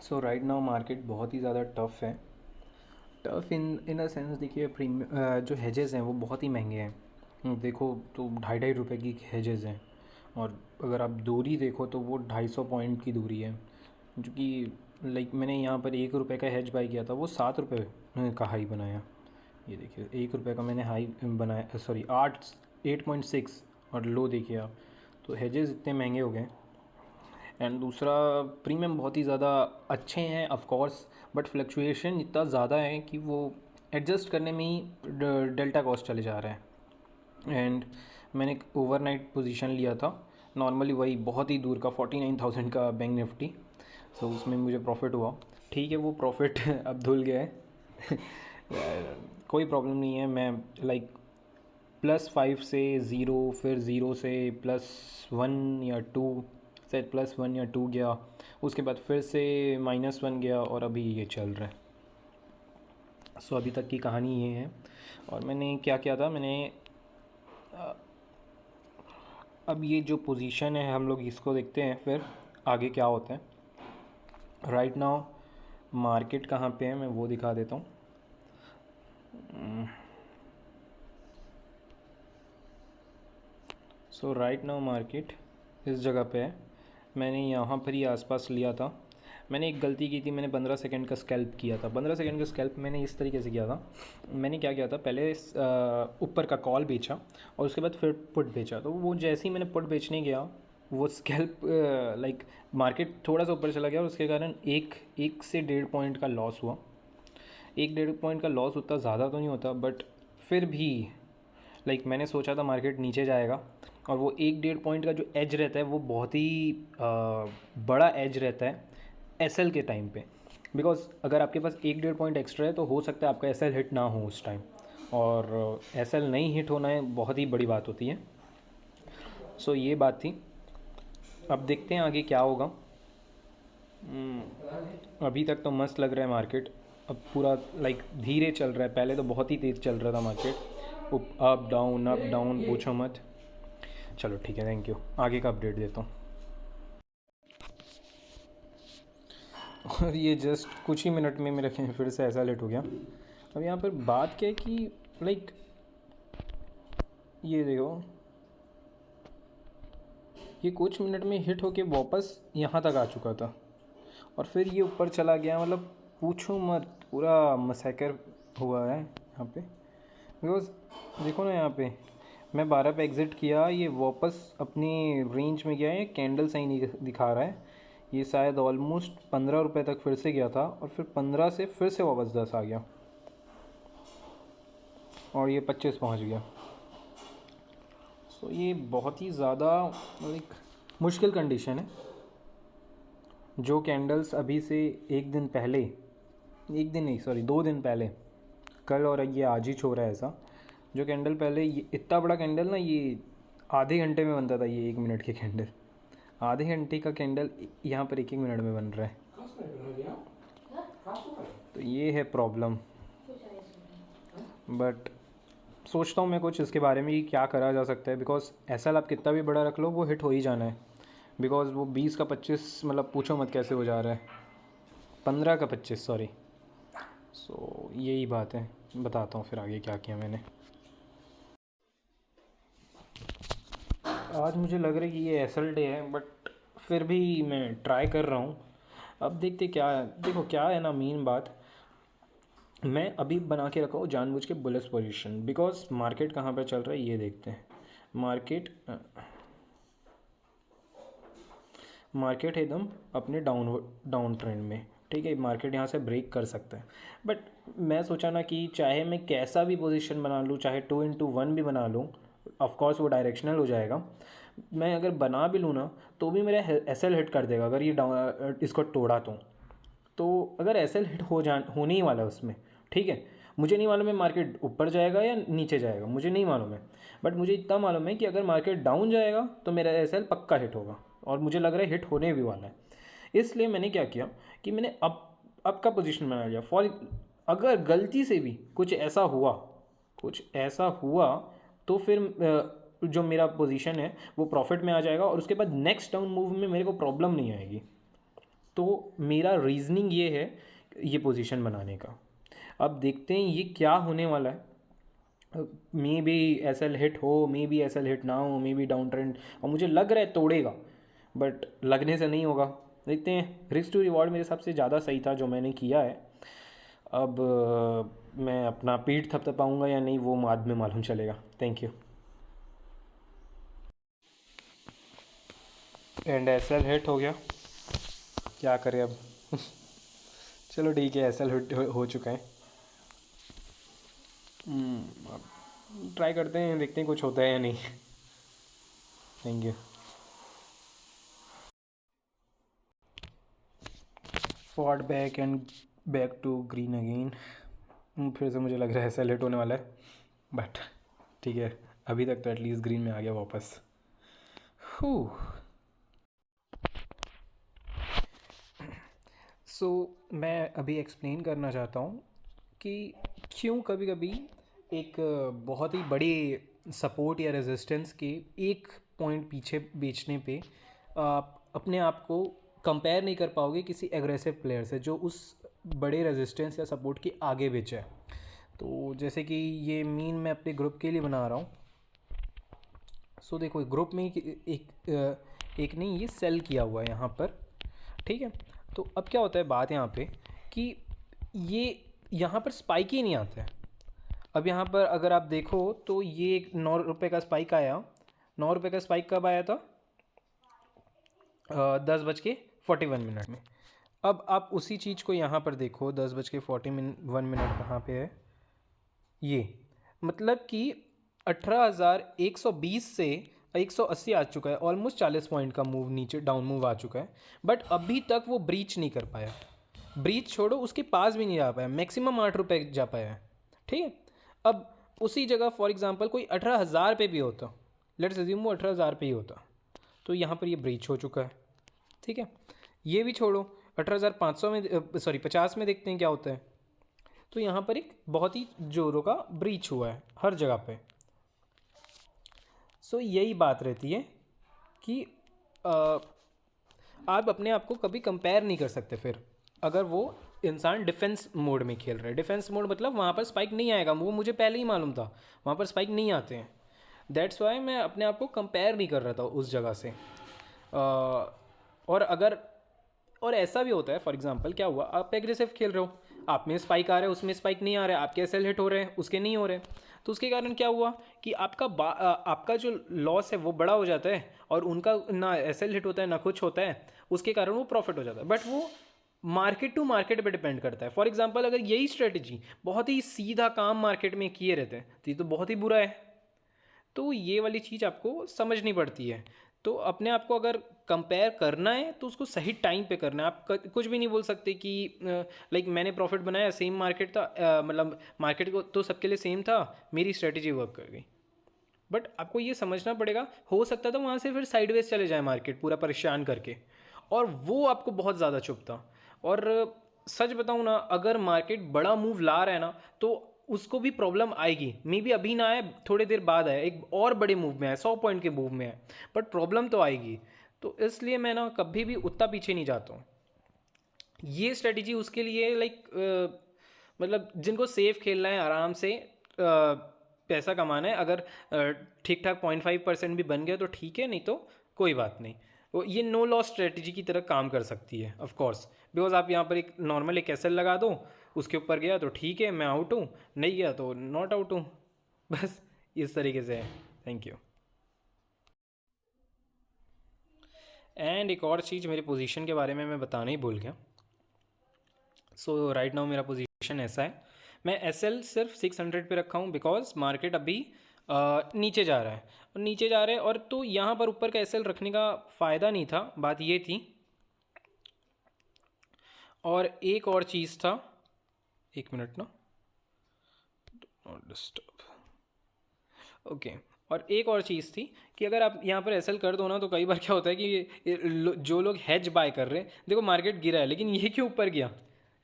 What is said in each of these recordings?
सो right now market बहुत ही ज़्यादा tough है। टफ़ इन अ सेंस, देखिए जो हेजेस हैं वो बहुत ही महंगे हैं। देखो तो 2.5 रुपए की हेजेस हैं, और अगर आप दूरी देखो तो वो 250 पॉइंट की दूरी है, जो कि लाइक मैंने यहाँ पर 1 रुपये का हेज बाई किया था, वो 7 रुपये का हाई बनाया। ये देखिए 1 रुपये का मैंने हाई बनाया, सॉरी 8.6, और लो देखिए आप। तो हेजेस इतने महंगे हो गए। एंड दूसरा, प्रीमियम बहुत ही ज़्यादा अच्छे हैं ऑफ कोर्स, बट फ्लक्चुएशन इतना ज़्यादा है कि वो एडजस्ट करने में ही डेल्टा कॉस्ट चले जा रहा है। एंड मैंने एक ओवरनाइट पोजीशन लिया था, नॉर्मली वही बहुत ही दूर का 49,000 का बैंक निफ्टी। सो उसमें मुझे प्रॉफिट हुआ। ठीक है, वो प्रॉफिट अब धुल गया है। कोई प्रॉब्लम नहीं है। मैं लाइक +5 से ज़ीरो, फिर ज़ीरो से +1 या 2, से +1 या 2 गया, उसके बाद फिर से -1 गया, और अभी ये चल रहा है। सो अभी तक की कहानी ये है। और मैंने क्या किया था, मैंने अब ये जो पोजीशन है हम लोग इसको देखते हैं, फिर आगे क्या होता है। राइट नाउ मार्केट कहाँ पे है मैं वो दिखा देता हूँ। सो राइट नाउ मार्केट इस जगह पे है। मैंने यहाँ पर ही आसपास लिया था। मैंने एक गलती की थी, मैंने 15 सेकंड का स्कैल्प किया था। 15 सेकंड का स्कैल्प मैंने इस तरीके से किया था। मैंने क्या किया था, पहले ऊपर का कॉल बेचा, और उसके बाद फिर पुट बेचा। तो वो जैसे ही मैंने पुट बेचने गया, वो स्कैल्प लाइक मार्केट थोड़ा सा ऊपर चला गया, और उसके कारण एक एक से 1.5 पॉइंट का लॉस हुआ। 1-1.5 पॉइंट का लॉस उतना ज़्यादा तो नहीं होता, बट फिर भी लाइक मैंने सोचा था मार्केट नीचे जाएगा, और वो 1-1.5 पॉइंट का जो एज रहता है वो बहुत ही बड़ा एज रहता है एसएल के टाइम पे। बिकॉज अगर आपके पास 1-1.5 पॉइंट एक्स्ट्रा है तो हो सकता है आपका एसएल हिट ना हो उस टाइम, और एसएल नहीं हिट होना है बहुत ही बड़ी बात होती है। सो ये बात थी। अब देखते हैं आगे क्या होगा। अभी तक तो मस्त लग रहा है मार्केट। अब पूरा लाइक धीरे चल रहा है, पहले तो बहुत ही तेज़ चल रहा था मार्केट, अप डाउन पूछो मत। चलो ठीक है, थैंक यू। आगे का अपडेट देता हूँ। और ये जस्ट कुछ ही मिनट में मेरा फिर से ऐसा लेट हो गया। अब यहाँ पर बात क्या है कि लाइक ये देखो, ये कुछ मिनट में हिट होके वापस यहाँ तक आ चुका था, और फिर ये ऊपर चला गया। मतलब पूछो मत, पूरा मसैकर हुआ है यहाँ पे। बिकॉज देखो ना, यहाँ पे मैं 12 पे एग्ज़िट किया, ये वापस अपनी रेंज में गया है, कैंडल सही नहीं दिखा रहा है। ये शायद ऑलमोस्ट 15 रुपये तक फिर से गया था, और फिर 15 से फिर से वापस 10 आ गया, और ये 25 पहुँच गया। सो ये बहुत ही ज़्यादा एक मुश्किल कंडीशन है। जो कैंडल्स अभी से एक दिन पहले, एक दिन नहीं सॉरी 2 दिन पहले, कल और ये आज ही छो रहा है ऐसा। जो कैंडल पहले, ये इतना बड़ा कैंडल ना, ये आधे घंटे में बनता था। ये 1 मिनट के कैंडल, आधे घंटे का कैंडल यहाँ पर 1-1 मिनट में बन रहा है। तो ये है प्रॉब्लम। बट सोचता हूँ मैं कुछ इसके बारे में कि क्या करा जा सकता है। बिकॉज ऐसा आप कितना भी बड़ा रख लो, वो हिट हो ही जाना है। बिकॉज वो 20 का 25, मतलब पूछो मत कैसे हो जा रहा है। 15 का 25, सॉरी। सो यही बात है। बताता हूँ फिर आगे क्या किया मैंने। आज मुझे लग रहा है कि ये एसएल डे है, बट फिर भी मैं ट्राई कर रहा हूँ। अब देखते क्या है। देखो क्या है ना, मेन बात, मैं अभी बना के रखा हूँ जानबूझ के बुलिश पोजीशन। बिकॉज मार्केट कहाँ पर चल रहा है ये देखते हैं। मार्केट है एकदम अपने डाउन ट्रेंड में। ठीक है, मार्केट यहाँ से ब्रेक कर सकता है। बट मैं सोचा ना कि चाहे मैं कैसा भी पोजीशन बना लूँ, चाहे 2x1 भी बना लूँ, ऑफकोर्स वो डायरेक्शनल हो जाएगा। मैं अगर बना भी लूँ ना, तो भी मेरा एसएल हिट कर देगा अगर ये इसको तोड़ा तो अगर एसएल हिट होने ही वाला है उसमें। ठीक है, मुझे नहीं मालूम है मार्केट ऊपर जाएगा या नीचे जाएगा, मुझे नहीं मालूम है। बट मुझे इतना मालूम है कि अगर मार्केट डाउन जाएगा तो मेरा एसएल पक्का हिट होगा, और मुझे लग रहा है हिट होने भी वाला है। इसलिए मैंने क्या किया कि मैंने अब का पोजीशन बना लिया। फॉर अगर गलती से भी कुछ ऐसा हुआ तो फिर जो मेरा पोजीशन है वो प्रॉफिट में आ जाएगा, और उसके बाद नेक्स्ट डाउन मूव में मेरे को प्रॉब्लम नहीं आएगी। तो मेरा रीज़निंग ये है ये पोजीशन बनाने का। अब देखते हैं ये क्या होने वाला है। Maybe S L hit हो, maybe S L hit ना हो, मे बी डाउन ट्रेंड, और मुझे लग रहा है तोड़ेगा, बट लगने से नहीं होगा। देखते हैं। रिस्क टू रिवॉर्ड मेरे हिसाब से ज़्यादा सही था जो मैंने किया है। अब मैं अपना पीठ थपथपाऊंगा या नहीं वो बाद में मालूम चलेगा। Thank you. And S L hit हो गया, क्या करें अब। चलो ठीक है, एस एल हिट हो चुका है। अब ट्राई करते हैं, देखते हैं कुछ होता है या नहीं। Thank you. Ford back and back to green again. फिर से मुझे लग रहा है एस एल हिट होने वाला है, बट ठीक है, अभी तक तो एटलीस्ट ग्रीन में आ गया वापस। हू। सो मैं अभी एक्सप्लेन करना चाहता हूँ कि क्यों कभी कभी एक बहुत ही बड़ी सपोर्ट या रेजिस्टेंस के एक पॉइंट पीछे बेचने पे आप अपने आप को कंपेयर नहीं कर पाओगे किसी एग्रेसिव प्लेयर से जो उस बड़े रेजिस्टेंस या सपोर्ट के आगे बेचा है। तो जैसे कि ये मीन मैं अपने ग्रुप के लिए बना रहा हूँ। सो देखो ग्रुप में एक नहीं, ये सेल किया हुआ है यहाँ पर, ठीक है। तो अब क्या होता है बात यहाँ पे कि ये यहाँ पर स्पाइक ही नहीं आता है। अब यहाँ पर अगर आप देखो तो ये एक 9 रुपये का स्पाइक आया। 9 रुपये का स्पाइक कब आया था? 10:41 में। अब आप उसी चीज़ को यहाँ पर देखो, 10:41 कहाँ पे है ये, मतलब कि 18,120 से 180 आ चुका है, ऑलमोस्ट 40 पॉइंट का मूव नीचे डाउन मूव आ चुका है, बट अभी तक वो ब्रीच नहीं कर पाया। ब्रीच छोड़ो, उसके पास भी नहीं जा पाया, मैक्सिमम 8 रुपये जा पाया है, ठीक है। अब उसी जगह फॉर एग्जांपल कोई 18,000 पे भी होता, लेट्स अज्यूम वो 18,000 पे ही होता, तो यहाँ पर ये ब्रीच हो चुका है, ठीक है। ये भी छोड़ो, 18,500 में, सॉरी 50 में देखते हैं क्या होता है। तो यहाँ पर एक बहुत ही जोरों का ब्रीच हुआ है हर जगह पे। सो यही बात रहती है कि आ, आप अपने आप को कभी कंपेयर नहीं कर सकते। फिर अगर वो इंसान डिफेंस मोड में खेल रहा है, डिफेंस मोड मतलब वहाँ पर स्पाइक नहीं आएगा, वो मुझे पहले ही मालूम था वहाँ पर स्पाइक नहीं आते हैं। दैट्स वाई मैं अपने आप को कंपेयर नहीं कर रहा था उस जगह से। और अगर, और ऐसा भी होता है, फॉर एग्जांपल क्या हुआ, आप एग्रेसिव खेल रहे हो, आप में स्पाइक आ रहा है, उसमें स्पाइक नहीं आ रहा है, आपके एसएल हिट हो रहे हैं, उसके नहीं हो रहे, तो उसके कारण क्या हुआ कि आपका जो लॉस है वो बड़ा हो जाता है, और उनका ना एसएल हिट होता है ना कुछ होता है, उसके कारण वो प्रॉफिट हो जाता है। बट वो मार्केट टू मार्केट पे डिपेंड करता है। फॉर एग्जांपल अगर यही स्ट्रेटजी बहुत ही सीधा काम मार्केट में किए रहते हैं तो ये तो बहुत ही बुरा है। तो ये वाली चीज़ आपको समझनी पड़ती है। तो अपने आप को अगर कंपेयर करना है तो उसको सही टाइम पे करना है। आप कुछ भी नहीं बोल सकते कि लाइक मैंने प्रॉफिट बनाया, सेम मार्केट था, मतलब मार्केट को तो सबके लिए सेम था, मेरी स्ट्रेटजी वर्क कर गई। बट आपको ये समझना पड़ेगा, हो सकता था वहाँ से फिर साइडवेज चले जाए मार्केट पूरा परेशान करके, और वो आपको बहुत ज़्यादा चुभता। और सच बताऊँ ना, अगर मार्केट बड़ा मूव ला रहा है ना तो उसको भी प्रॉब्लम आएगी। मे बी अभी ना आए, थोड़ी देर बाद आए, एक और बड़े मूव में आए, 100 पॉइंट के मूव में आए, बट प्रॉब्लम तो आएगी। तो इसलिए मैं ना कभी भी उतना पीछे नहीं जाता हूँ। ये स्ट्रेटजी उसके लिए लाइक मतलब जिनको सेफ खेलना है, आराम से पैसा कमाना है, अगर ठीक ठाक 0.5% भी बन गया तो ठीक है, नहीं तो कोई बात नहीं। वो ये नो लॉस स्ट्रेटजी की तरह काम कर सकती है ऑफ कोर्स, बिकॉज आप यहाँ पर एक नॉर्मल एक एसएल लगा दो, उसके ऊपर गया तो ठीक है मैं आउट हूँ, नहीं गया तो नॉट आउट हूँ, बस इस तरीके से है। Thank you. एंड एक और चीज़ मेरी पोजीशन के बारे में मैं बताना ही भूल गया। सो राइट नाउ मेरा पोजीशन ऐसा है, मैं एस एल सिर्फ 600 पे रखा हूँ बिकॉज मार्केट अभी नीचे जा रहा है, और नीचे जा रहा है, और तो यहाँ पर ऊपर का एस एल रखने का फ़ायदा नहीं था, बात ये थी। और एक और चीज़ था, एक मिनट ना, नॉट डिस्टर्ब, ओके। और एक और चीज़ थी कि अगर आप यहाँ पर एस एल कर दो ना तो कई बार क्या होता है कि जो लोग हेज बाय कर रहे हैं, देखो मार्केट गिरा है लेकिन ये क्यों ऊपर गया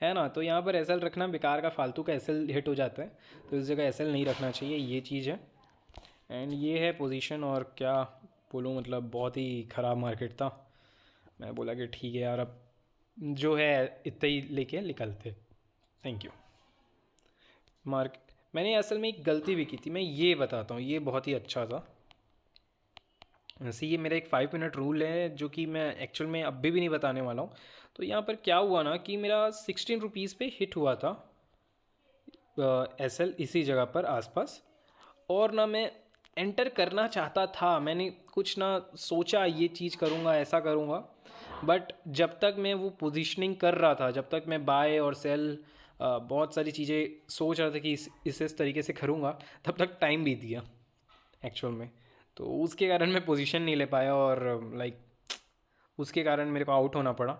है ना, तो यहाँ पर एस एल रखना बेकार का, फालतू का एस एल हिट हो जाता है, तो इस जगह एस एल नहीं रखना चाहिए, ये चीज़ है। एंड ये है पोजीशन, और क्या बोलूँ, मतलब बहुत ही ख़राब मार्केट था। मैं बोला कि ठीक है यार, अब जो है इतना ही लेके निकलते। Thank you. मार्केट मैंने असल में एक गलती भी की थी, मैं ये बताता हूँ, ये बहुत ही अच्छा था। वैसे ये मेरा एक 5 मिनट रूल है जो कि मैं एक्चुअल में अभी भी नहीं बताने वाला हूँ। तो यहाँ पर क्या हुआ ना कि मेरा 16 रुपीज़ पे हिट हुआ था एसएल इसी जगह पर आसपास। और ना मैं एंटर करना चाहता था, मैंने कुछ ना सोचा ये चीज़ करूँगा ऐसा करूँगा, बट जब तक मैं वो पोजीशनिंग कर रहा था, जब तक मैं बाय और सेल बहुत सारी चीज़ें सोच रहा था कि इस तरीके से करूँगा, तब तक टाइम बीत गया एक्चुअल में। तो उसके कारण मैं पोजीशन नहीं ले पाया और लाइक उसके कारण मेरे को आउट होना पड़ा।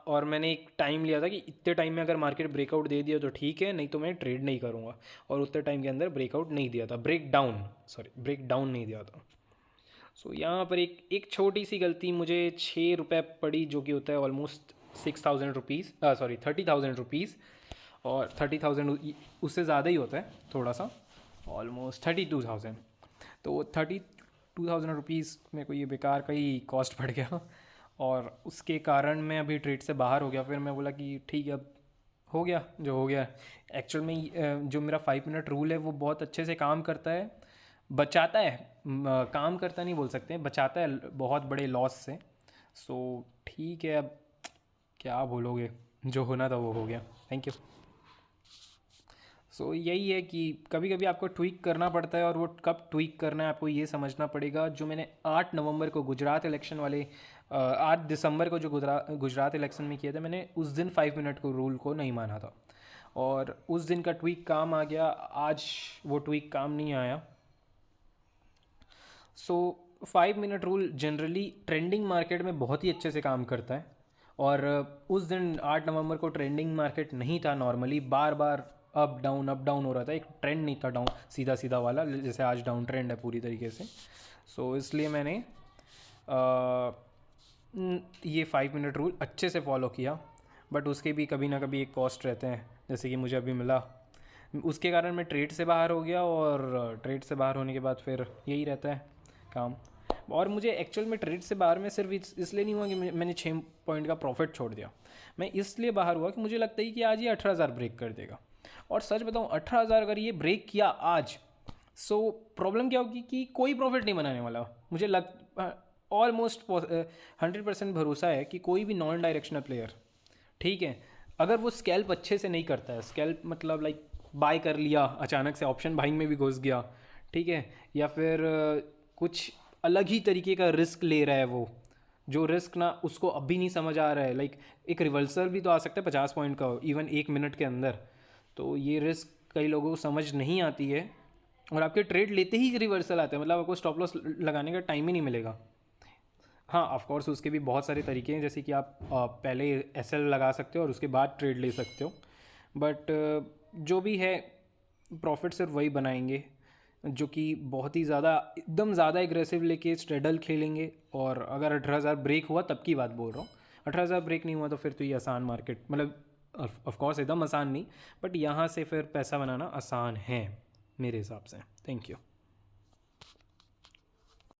और मैंने एक टाइम लिया था कि इतने टाइम में अगर मार्केट ब्रेकआउट दे दिया तो ठीक है, नहीं तो मैं ट्रेड नहीं करूँगा। और उतने टाइम के अंदर ब्रेकआउट नहीं दिया था, ब्रेक डाउन नहीं दिया था। सो यहाँ पर एक एक छोटी सी गलती, मुझे 6 रुपये पड़ी, जो कि होता है ऑलमोस्ट 6,000 रुपीज़, सॉरी 30,000 रुपीज़। और 30,000 उससे ज़्यादा ही होता है थोड़ा सा, ऑलमोस्ट 32,000। तो 32,000 रुपीज़ मेरे को ये बेकार का ही कॉस्ट पड़ गया। और उसके कारण मैं अभी ट्रेड से बाहर हो गया। फिर मैं बोला कि ठीक है, अब हो गया जो हो गया। एक्चुअल में जो मेरा 5 मिनट रूल है वो बहुत अच्छे से काम करता है, बचाता है, काम करता नहीं बोल सकते, बचाता है बहुत बड़े लॉस से। सो ठीक है, अब क्या बोलोगे, जो होना था वो हो गया। Thank you. सो यही है कि कभी कभी आपको ट्वीक करना पड़ता है, और वो कब ट्वीक करना है आपको ये समझना पड़ेगा। जो मैंने 8 नवंबर को गुजरात इलेक्शन वाले 8 दिसंबर को जो गुजरात इलेक्शन में किया था, मैंने उस दिन 5 मिनट को रूल को नहीं माना था, और उस दिन का ट्वीक काम आ गया। आज वो ट्वीक काम नहीं आया। सो 5 minute rule generally trending market में बहुत ही अच्छे से काम करता है। और उस दिन 8 नवंबर को ट्रेंडिंग मार्केट नहीं था, नॉर्मली बार बार अप डाउन हो रहा था, एक ट्रेंड नहीं था डाउन सीधा सीधा वाला, जैसे आज डाउन ट्रेंड है पूरी तरीके से। सो इसलिए मैंने ये 5 मिनट रूल अच्छे से फॉलो किया। बट उसके भी कभी ना कभी एक कॉस्ट रहते हैं, जैसे कि मुझे अभी मिला। उसके कारण मैं ट्रेड से बाहर हो गया, और ट्रेड से बाहर होने के बाद फिर यही रहता है काम। और मुझे एक्चुअल में ट्रेड से बाहर में सिर्फ इसलिए नहीं हुआ कि मैंने 6 पॉइंट का प्रॉफिट छोड़ दिया। मैं इसलिए बाहर हुआ कि मुझे लगता है कि आज ये 18,000 ब्रेक कर देगा। और सच बताऊँ, 18,000 अगर ये ब्रेक किया आज, सो प्रॉब्लम क्या होगी कि कोई प्रॉफिट नहीं बनाने वाला। मुझे ऑलमोस्ट 100% भरोसा है कि कोई भी नॉन डायरेक्शनल प्लेयर, ठीक है, अगर वो स्कैल्प अच्छे से नहीं करता है, स्कैल्प मतलब लाइक बाय कर लिया अचानक से, ऑप्शन बाइंग में भी घुस गया, ठीक है, या फिर कुछ अलग ही तरीके का रिस्क ले रहा है, वो जो रिस्क ना उसको अभी नहीं समझ आ रहा है, लाइक एक रिवर्सल भी तो आ सकता है 50 पॉइंट का इवन 1 मिनट के अंदर। तो ये रिस्क कई लोगों को समझ नहीं आती है, और आपके ट्रेड लेते ही रिवर्सल आते हैं, मतलब आपको स्टॉप लॉस लगाने का टाइम ही नहीं मिलेगा। हाँ, ऑफ कोर्स उसके भी बहुत सारे तरीके हैं, जैसे कि आप पहले एसएल लगा सकते हो और उसके बाद ट्रेड ले सकते हो। बट जो भी है, प्रॉफिट सिर्फ वही बनाएंगे जो कि बहुत ही ज़्यादा एकदम ज़्यादा एग्रेसिव लेके स्ट्रेडल खेलेंगे। और अगर 18,000 ब्रेक हुआ तब की बात बोल रहा हूँ, 18,000 ब्रेक नहीं हुआ तो फिर तो ये आसान मार्केट, मतलब ऑफ कोर्स एकदम आसान नहीं, बट यहाँ से फिर पैसा बनाना आसान है मेरे हिसाब से। Thank you.